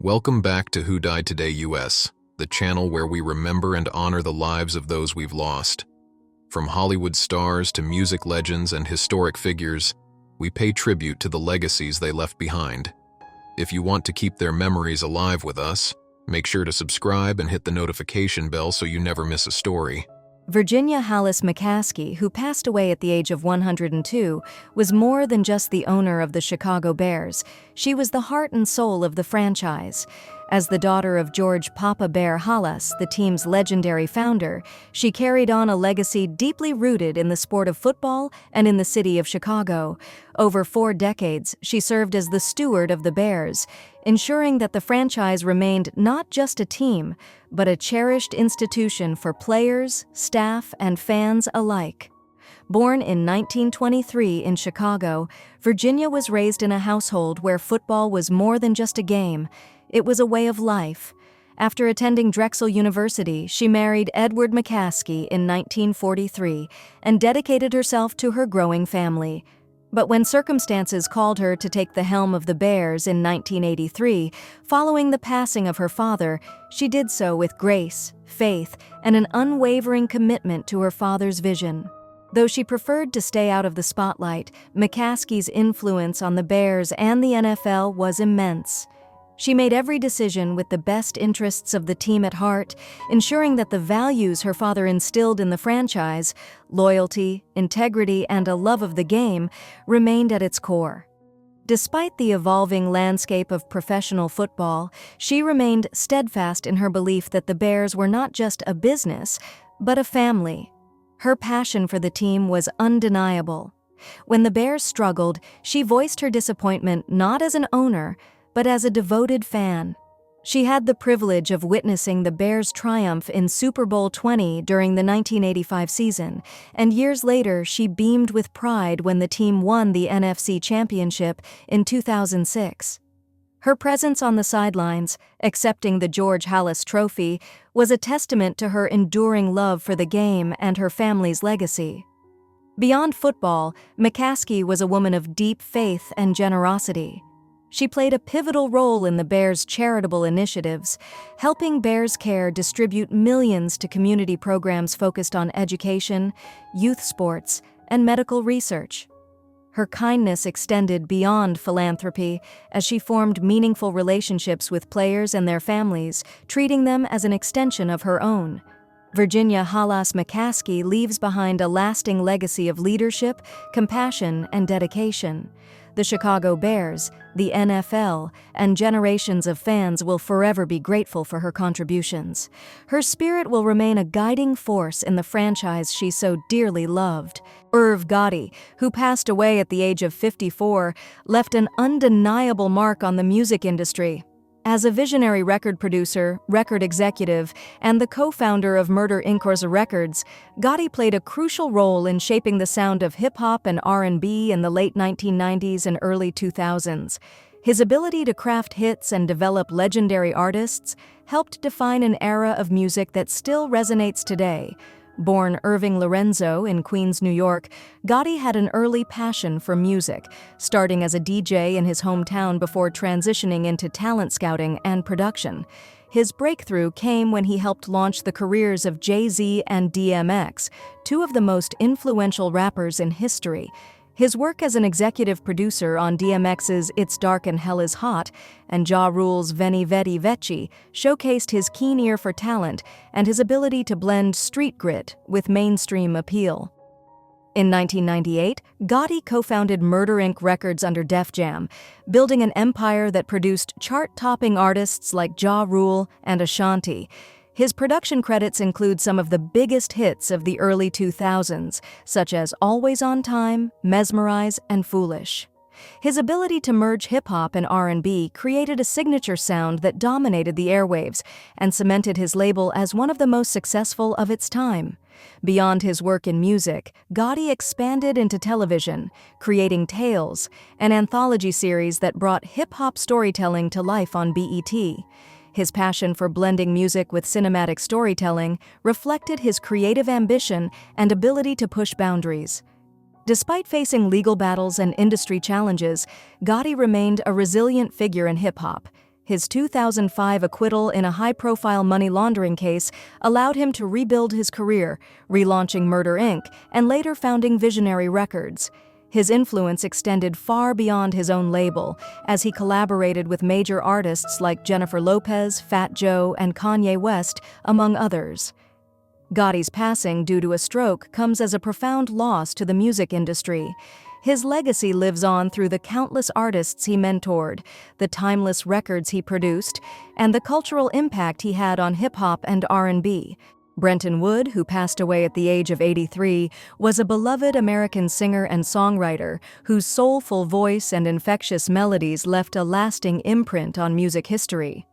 Welcome back to Who Died Today US, the channel where we remember and honor the lives of those we've lost. From Hollywood stars to music legends and historic figures, we pay tribute to the legacies they left behind. If you want to keep their memories alive with us, make sure to subscribe and hit the notification bell so you never miss a story. Virginia Halas McCaskey, who passed away at the age of 102, was more than just the owner of the Chicago Bears. She was the heart and soul of the franchise. As the daughter of George Papa Bear Halas, the team's legendary founder, she carried on a legacy deeply rooted in the sport of football and in the city of Chicago. Over 4 decades, she served as the steward of the Bears, ensuring that the franchise remained not just a team, but a cherished institution for players, staff, and fans alike. Born in 1923 in Chicago, Virginia was raised in a household where football was more than just a game. It was a way of life. After attending Drexel University, she married Edward McCaskey in 1943 and dedicated herself to her growing family. But when circumstances called her to take the helm of the Bears in 1983, following the passing of her father, she did so with grace, faith, and an unwavering commitment to her father's vision. Though she preferred to stay out of the spotlight, McCaskey's influence on the Bears and the NFL was immense. She made every decision with the best interests of the team at heart, ensuring that the values her father instilled in the franchise, loyalty, integrity, and a love of the game, remained at its core. Despite the evolving landscape of professional football, she remained steadfast in her belief that the Bears were not just a business, but a family. Her passion for the team was undeniable. When the Bears struggled, she voiced her disappointment not as an owner, but as a devoted fan. She had the privilege of witnessing the Bears' triumph in Super Bowl 20 during the 1985 season, and years later she beamed with pride when the team won the NFC Championship in 2006. Her presence on the sidelines, accepting the George Halas Trophy, was a testament to her enduring love for the game and her family's legacy. Beyond football, McCaskey was a woman of deep faith and generosity. She played a pivotal role in the Bears' charitable initiatives, helping Bears Care distribute millions to community programs focused on education, youth sports, and medical research. Her kindness extended beyond philanthropy as she formed meaningful relationships with players and their families, treating them as an extension of her own. Virginia Halas McCaskey leaves behind a lasting legacy of leadership, compassion, and dedication. The Chicago Bears, the NFL, and generations of fans will forever be grateful for her contributions. Her spirit will remain a guiding force in the franchise she so dearly loved. Irv Gotti, who passed away at the age of 54, left an undeniable mark on the music industry. As a visionary record producer, record executive, and the co-founder of Murder Inc.'s Records, Gotti played a crucial role in shaping the sound of hip-hop and R&B in the late 1990s and early 2000s. His ability to craft hits and develop legendary artists helped define an era of music that still resonates today. Born Irving Lorenzo in Queens, New York, Gotti had an early passion for music, starting as a DJ in his hometown before transitioning into talent scouting and production. His breakthrough came when he helped launch the careers of Jay-Z and DMX, 2 of the most influential rappers in history. His work as an executive producer on DMX's It's Dark and Hell is Hot and Ja Rule's Veni Vedi Veci showcased his keen ear for talent and his ability to blend street grit with mainstream appeal. In 1998, Gotti co-founded Murder Inc. Records under Def Jam, building an empire that produced chart-topping artists like Ja Rule and Ashanti. His production credits include some of the biggest hits of the early 2000s, such as Always on Time, Mesmerize, and Foolish. His ability to merge hip-hop and R&B created a signature sound that dominated the airwaves and cemented his label as one of the most successful of its time. Beyond his work in music, Gotti expanded into television, creating Tales, an anthology series that brought hip-hop storytelling to life on BET. His passion for blending music with cinematic storytelling reflected his creative ambition and ability to push boundaries. Despite facing legal battles and industry challenges, Gotti remained a resilient figure in hip-hop. His 2005 acquittal in a high-profile money laundering case allowed him to rebuild his career, relaunching Murder, Inc., and later founding Visionary Records. His influence extended far beyond his own label, as he collaborated with major artists like Jennifer Lopez, Fat Joe, and Kanye West, among others. Gotti's passing due to a stroke comes as a profound loss to the music industry. His legacy lives on through the countless artists he mentored, the timeless records he produced, and the cultural impact he had on hip-hop and R&B. Brenton Wood, who passed away at the age of 83, was a beloved American singer and songwriter whose soulful voice and infectious melodies left a lasting imprint on music history.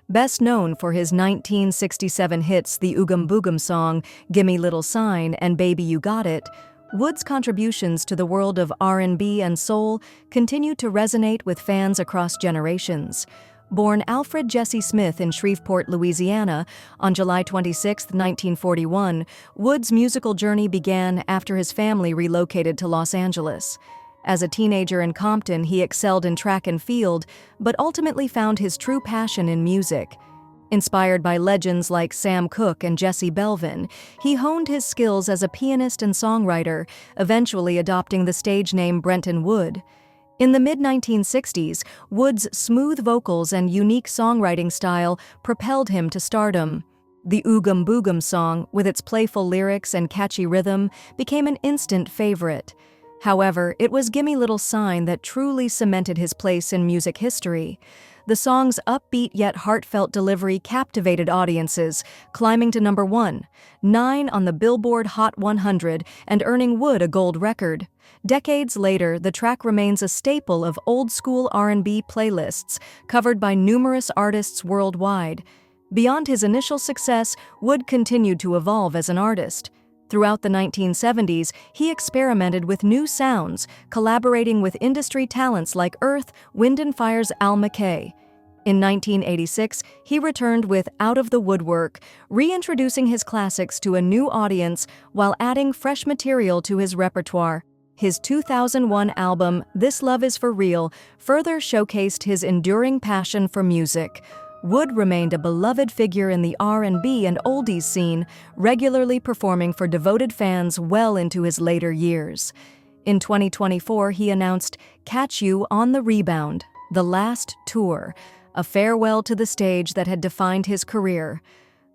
Best known for his 1967 hits the Oogum Boogum song, Gimme Little Sign and Baby You Got It, Wood's contributions to the world of R&B and soul continue to resonate with fans across generations. Born Alfred Jesse Smith in Shreveport, Louisiana, on July 26, 1941, Wood's musical journey began after his family relocated to Los Angeles. As a teenager in Compton, he excelled in track and field, but ultimately found his true passion in music. Inspired by legends like Sam Cooke and Jesse Belvin, he honed his skills as a pianist and songwriter, eventually adopting the stage name Brenton Wood. In the mid-1960s, Wood's smooth vocals and unique songwriting style propelled him to stardom. The Oogum Boogum song, with its playful lyrics and catchy rhythm, became an instant favorite. However, it was Gimme Little Sign that truly cemented his place in music history. The song's upbeat yet heartfelt delivery captivated audiences, climbing to number 9 on the Billboard Hot 100 and earning Wood a gold record. Decades later, the track remains a staple of old-school R&B playlists, covered by numerous artists worldwide. Beyond his initial success, Wood continued to evolve as an artist. Throughout the 1970s, he experimented with new sounds, collaborating with industry talents like Earth, Wind & Fire's Al McKay. In 1986, he returned with Out of the Woodwork, reintroducing his classics to a new audience while adding fresh material to his repertoire. His 2001 album, This Love Is For Real, further showcased his enduring passion for music. Wood remained a beloved figure in the R&B and oldies scene, regularly performing for devoted fans well into his later years. In 2024, he announced Catch You on the Rebound, The Last Tour, a farewell to the stage that had defined his career.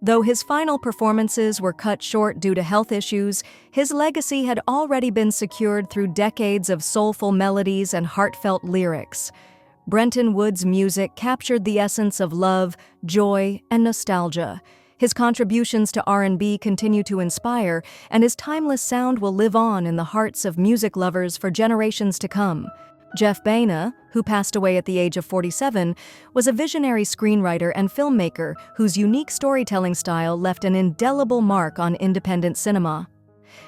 Though his final performances were cut short due to health issues, his legacy had already been secured through decades of soulful melodies and heartfelt lyrics. Brenton Wood's music captured the essence of love, joy, and nostalgia. His contributions to R&B continue to inspire, and his timeless sound will live on in the hearts of music lovers for generations to come. Jeff Baena, who passed away at the age of 47, was a visionary screenwriter and filmmaker whose unique storytelling style left an indelible mark on independent cinema.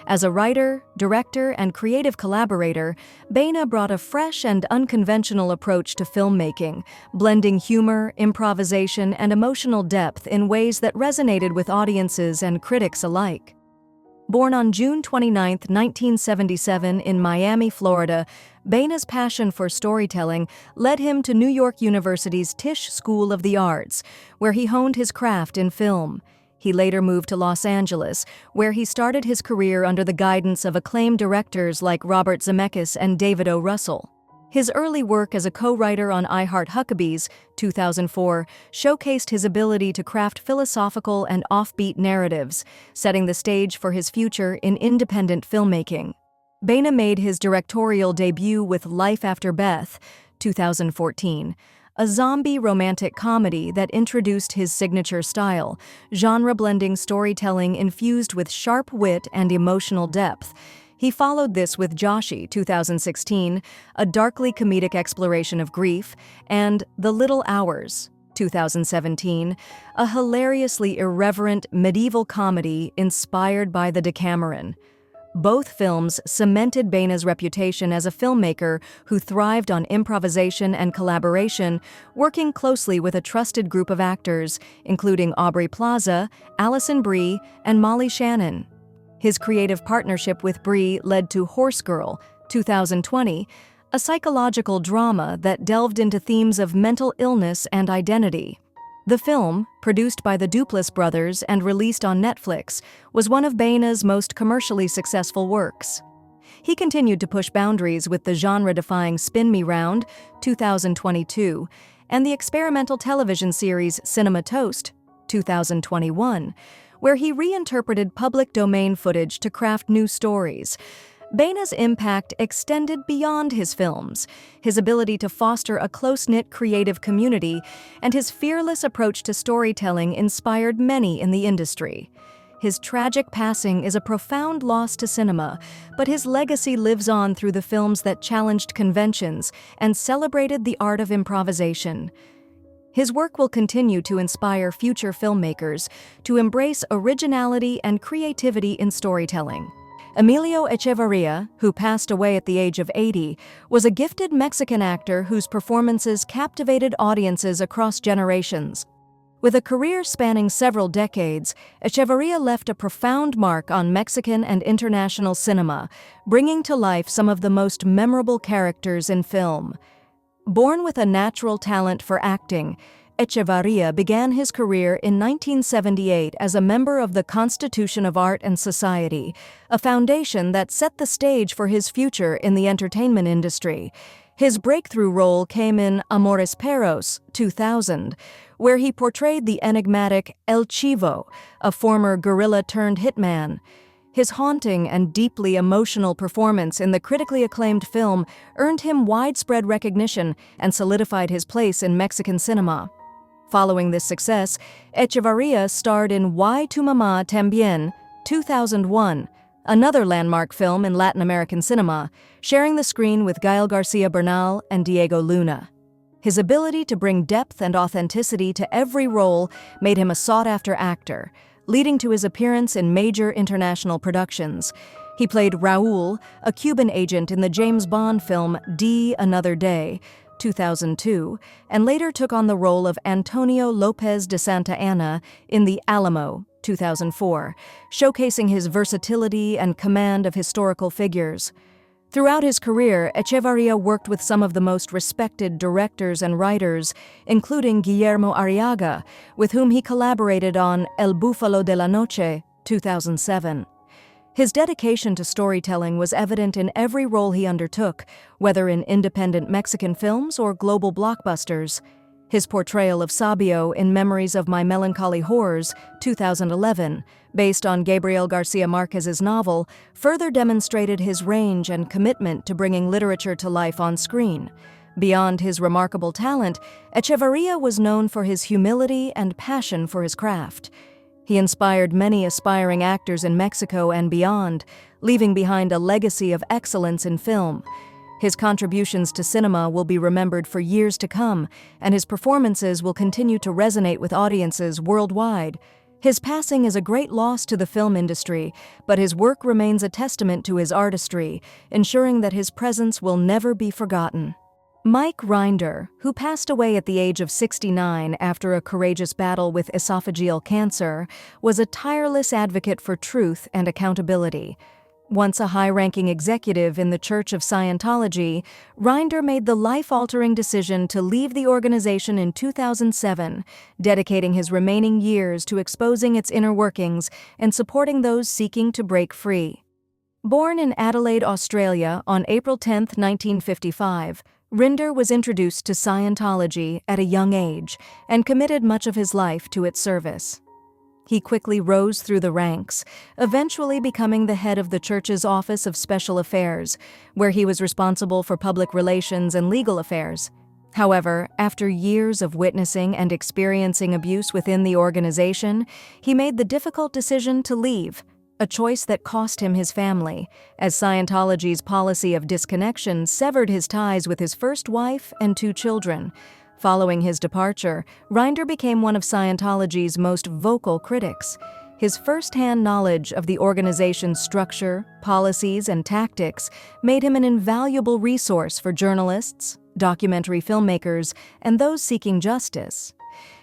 As a writer, director, and creative collaborator, Baena brought a fresh and unconventional approach to filmmaking, blending humor, improvisation, and emotional depth in ways that resonated with audiences and critics alike. Born on June 29, 1977 in Miami, Florida, Baena's passion for storytelling led him to New York University's Tisch School of the Arts, where he honed his craft in film. He later moved to Los Angeles, where he started his career under the guidance of acclaimed directors like Robert Zemeckis and David O. Russell. His early work as a co-writer on I Heart Huckabees, 2004, showcased his ability to craft philosophical and offbeat narratives, setting the stage for his future in independent filmmaking. Baena made his directorial debut with Life After Beth, 2014, a zombie romantic comedy that introduced his signature style, genre-blending storytelling infused with sharp wit and emotional depth. He followed this with Joshi, 2016, a darkly comedic exploration of grief, and The Little Hours, 2017, a hilariously irreverent medieval comedy inspired by the Decameron. Both films cemented Baena's reputation as a filmmaker who thrived on improvisation and collaboration, working closely with a trusted group of actors, including Aubrey Plaza, Alison Brie, and Molly Shannon. His creative partnership with Brie led to Horse Girl, 2020, a psychological drama that delved into themes of mental illness and identity. The film, produced by the Duplass brothers and released on Netflix, was one of Baena's most commercially successful works. He continued to push boundaries with the genre-defying Spin Me Round, 2022, and the experimental television series Cinema Toast, 2021, where he reinterpreted public domain footage to craft new stories. Baena's impact extended beyond his films. His ability to foster a close-knit creative community and his fearless approach to storytelling inspired many in the industry. His tragic passing is a profound loss to cinema, but his legacy lives on through the films that challenged conventions and celebrated the art of improvisation. His work will continue to inspire future filmmakers to embrace originality and creativity in storytelling. Emilio Echevarr&, who passed away at the age of 80, was a gifted Mexican actor whose performances captivated audiences across generations. With a career spanning several decades, Echevarr&, left a profound mark on Mexican and international cinema, bringing to life some of the most memorable characters in film. Born with a natural talent for acting, Echevarr& began his career in 1978 as a member of the Constitution of Art and Society, a foundation that set the stage for his future in the entertainment industry. His breakthrough role came in Amores Perros, 2000, where he portrayed the enigmatic El Chivo, a former guerrilla-turned-hitman. His haunting and deeply emotional performance in the critically acclaimed film earned him widespread recognition and solidified his place in Mexican cinema. Following this success, Echevarr& starred in Y Tu Mamá También, 2001, another landmark film in Latin American cinema, sharing the screen with Gael García Bernal and Diego Luna. His ability to bring depth and authenticity to every role made him a sought-after actor, leading to his appearance in major international productions. He played Raúl, a Cuban agent in the James Bond film D. Another Day, 2002, and later took on the role of Antonio López de Santa Anna in The Alamo, 2004, showcasing his versatility and command of historical figures. Throughout his career, Echevarr& worked with some of the most respected directors and writers, including Guillermo Arriaga, with whom he collaborated on El Búfalo de la Noche, 2007. His dedication to storytelling was evident in every role he undertook, whether in independent Mexican films or global blockbusters. His portrayal of Sabio in Memories of My Melancholy Horrors, 2011, based on Gabriel García Márquez's novel, further demonstrated his range and commitment to bringing literature to life on screen. Beyond his remarkable talent, Echevarr$ was known for his humility and passion for his craft. He inspired many aspiring actors in Mexico and beyond, leaving behind a legacy of excellence in film. His contributions to cinema will be remembered for years to come, and his performances will continue to resonate with audiences worldwide. His passing is a great loss to the film industry, but his work remains a testament to his artistry, ensuring that his presence will never be forgotten. Mike Rinder, who passed away at the age of 69 after a courageous battle with esophageal cancer, was a tireless advocate for truth and accountability. Once a high-ranking executive in the Church of Scientology, Rinder made the life-altering decision to leave the organization in 2007, dedicating his remaining years to exposing its inner workings and supporting those seeking to break free. Born in Adelaide, Australia on April 10, 1955, Rinder was introduced to Scientology at a young age and committed much of his life to its service. He quickly rose through the ranks, eventually becoming the head of the church's Office of Special Affairs, where he was responsible for public relations and legal affairs. However, after years of witnessing and experiencing abuse within the organization, he made the difficult decision to leave, a choice that cost him his family, as Scientology's policy of disconnection severed his ties with his first wife and 2 children. Following his departure, Rinder became one of Scientology's most vocal critics. His first-hand knowledge of the organization's structure, policies, and tactics made him an invaluable resource for journalists, documentary filmmakers, and those seeking justice.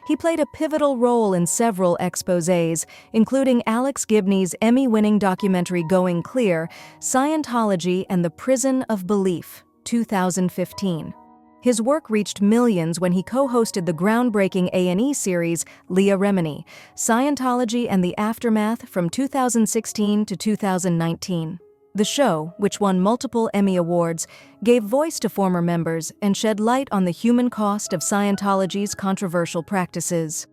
He played a pivotal role in several exposés, including Alex Gibney's Emmy-winning documentary Going Clear, Scientology and the Prison of Belief, 2015. His work reached millions when he co-hosted the groundbreaking A&E series Leah Remini, Scientology and the Aftermath from 2016 to 2019. The show, which won multiple Emmy Awards, gave voice to former members and shed light on the human cost of Scientology's controversial practices.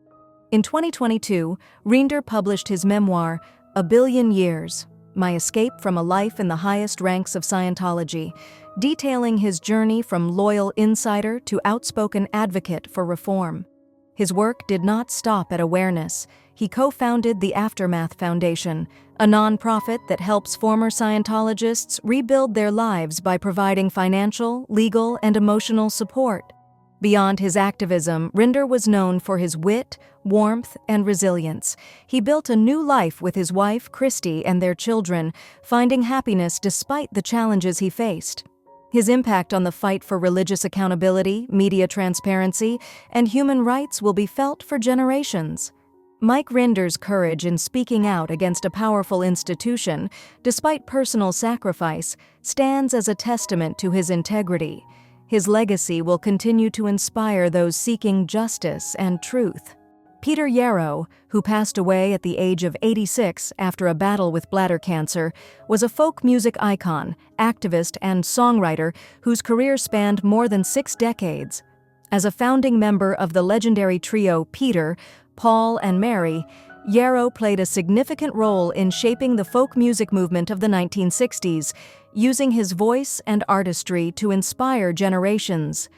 In 2022, Rinder published his memoir, A Billion Years, My Escape from a Life in the Highest Ranks of Scientology, detailing his journey from loyal insider to outspoken advocate for reform. His work did not stop at awareness. He co-founded the Aftermath Foundation, a nonprofit that helps former Scientologists rebuild their lives by providing financial, legal, and emotional support. Beyond his activism, Rinder was known for his wit, warmth, and resilience. He built a new life with his wife, Christy, and their children, finding happiness despite the challenges he faced. His impact on the fight for religious accountability, media transparency, and human rights will be felt for generations. Mike Rinder's courage in speaking out against a powerful institution, despite personal sacrifice, stands as a testament to his integrity. His legacy will continue to inspire those seeking justice and truth. Peter Yarrow, who passed away at the age of 86 after a battle with bladder cancer, was a folk music icon, activist, and songwriter whose career spanned more than 6 decades. As a founding member of the legendary trio Peter, Paul, and Mary, Yarrow played a significant role in shaping the folk music movement of the 1960s, using his voice and artistry to inspire generations.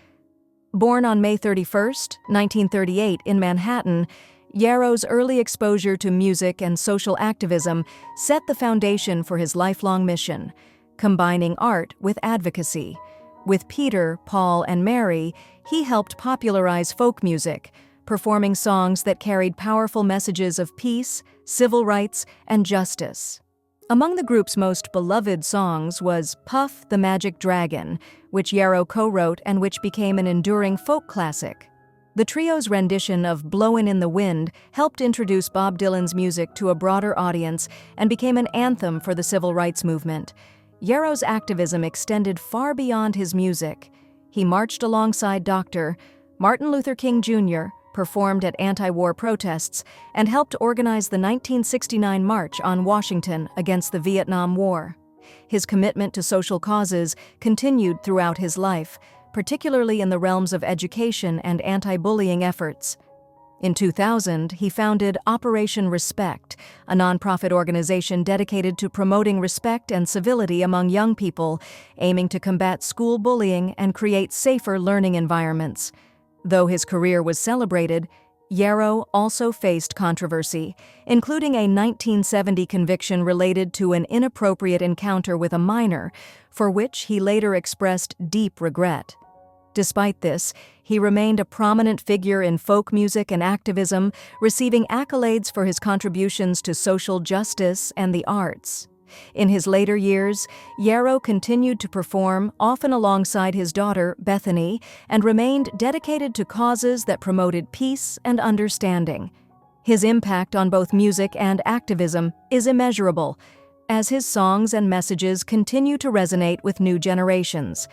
Born on May 31, 1938 in Manhattan, Yarrow's early exposure to music and social activism set the foundation for his lifelong mission, combining art with advocacy. With Peter, Paul, and Mary, he helped popularize folk music, performing songs that carried powerful messages of peace, civil rights, and justice. Among the group's most beloved songs was Puff the Magic Dragon, which Yarrow co-wrote and which became an enduring folk classic. The trio's rendition of Blowin' in the Wind helped introduce Bob Dylan's music to a broader audience and became an anthem for the civil rights movement. Yarrow's activism extended far beyond his music. He marched alongside Dr. Martin Luther King Jr., performed at anti-war protests, and helped organize the 1969 March on Washington against the Vietnam War. His commitment to social causes continued throughout his life, particularly in the realms of education and anti-bullying efforts. In 2000, he founded Operation Respect, a nonprofit organization dedicated to promoting respect and civility among young people, aiming to combat school bullying and create safer learning environments. Though his career was celebrated, Yarrow also faced controversy, including a 1970 conviction related to an inappropriate encounter with a minor, for which he later expressed deep regret. Despite this, he remained a prominent figure in folk music and activism, receiving accolades for his contributions to social justice and the arts. In his later years, Yarrow continued to perform, often alongside his daughter, Bethany, and remained dedicated to causes that promoted peace and understanding. His impact on both music and activism is immeasurable, as his songs and messages continue to resonate with new generations.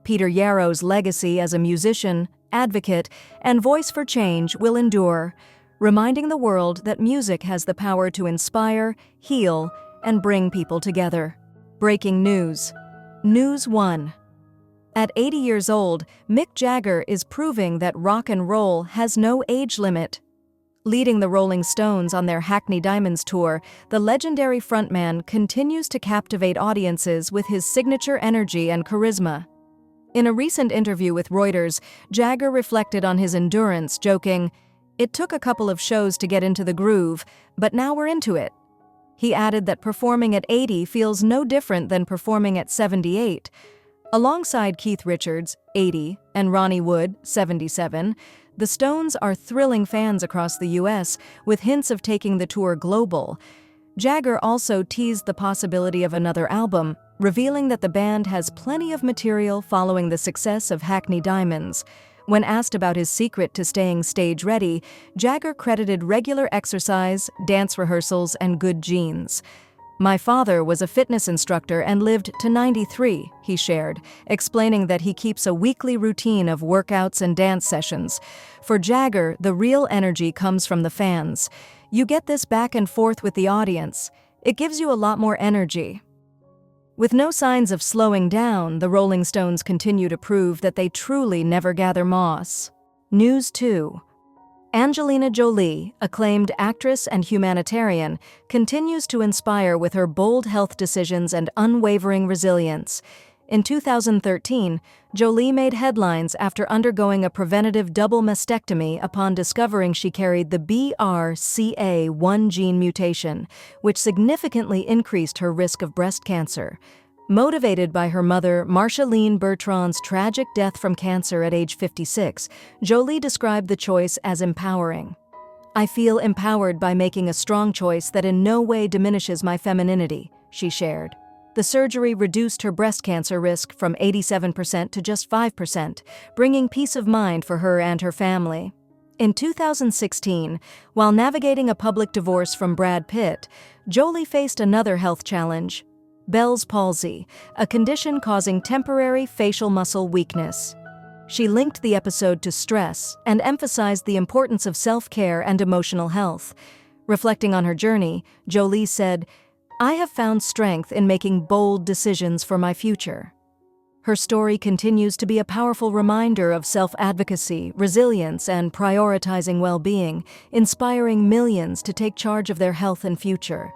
Peter Yarrow's legacy as a musician, advocate, and voice for change will endure, reminding the world that music has the power to inspire, heal, and bring people together. Breaking news. News 1. At 80 years old, Mick Jagger is proving that rock and roll has no age limit. Leading the Rolling Stones on their Hackney Diamonds tour, the legendary frontman continues to captivate audiences with his signature energy and charisma. In a recent interview with Reuters, Jagger reflected on his endurance, joking, "It took a couple of shows to get into the groove, but now we're into it." He added that performing at 80 feels no different than performing at 78. Alongside Keith Richards, 80, and Ronnie Wood, 77, the Stones are thrilling fans across the U.S., with hints of taking the tour global. Jagger also teased the possibility of another album, revealing that the band has plenty of material following the success of Hackney Diamonds. When asked about his secret to staying stage-ready, Jagger credited regular exercise, dance rehearsals, and good genes. "My father was a fitness instructor and lived to 93, he shared, explaining that he keeps a weekly routine of workouts and dance sessions. For Jagger, the real energy comes from the fans. You get this back and forth with the audience. It gives you a lot more energy." With no signs of slowing down, the Rolling Stones continue to prove that they truly never gather moss. News 2. Angelina Jolie, acclaimed actress and humanitarian, continues to inspire with her bold health decisions and unwavering resilience. In 2013, Jolie made headlines after undergoing a preventative double mastectomy upon discovering she carried the BRCA1 gene mutation, which significantly increased her risk of breast cancer. Motivated by her mother, Marceline Bertrand's tragic death from cancer at age 56, Jolie described the choice as empowering. "I feel empowered by making a strong choice that in no way diminishes my femininity," she shared. The surgery reduced her breast cancer risk from 87% to just 5%, bringing peace of mind for her and her family. In 2016, while navigating a public divorce from Brad Pitt, Jolie faced another health challenge: Bell's palsy, a condition causing temporary facial muscle weakness. She linked the episode to stress and emphasized the importance of self-care and emotional health. Reflecting on her journey, Jolie said, "I have found strength in making bold decisions for my future." Her story continues to be a powerful reminder of self-advocacy, resilience, and prioritizing well-being, inspiring millions to take charge of their health and future.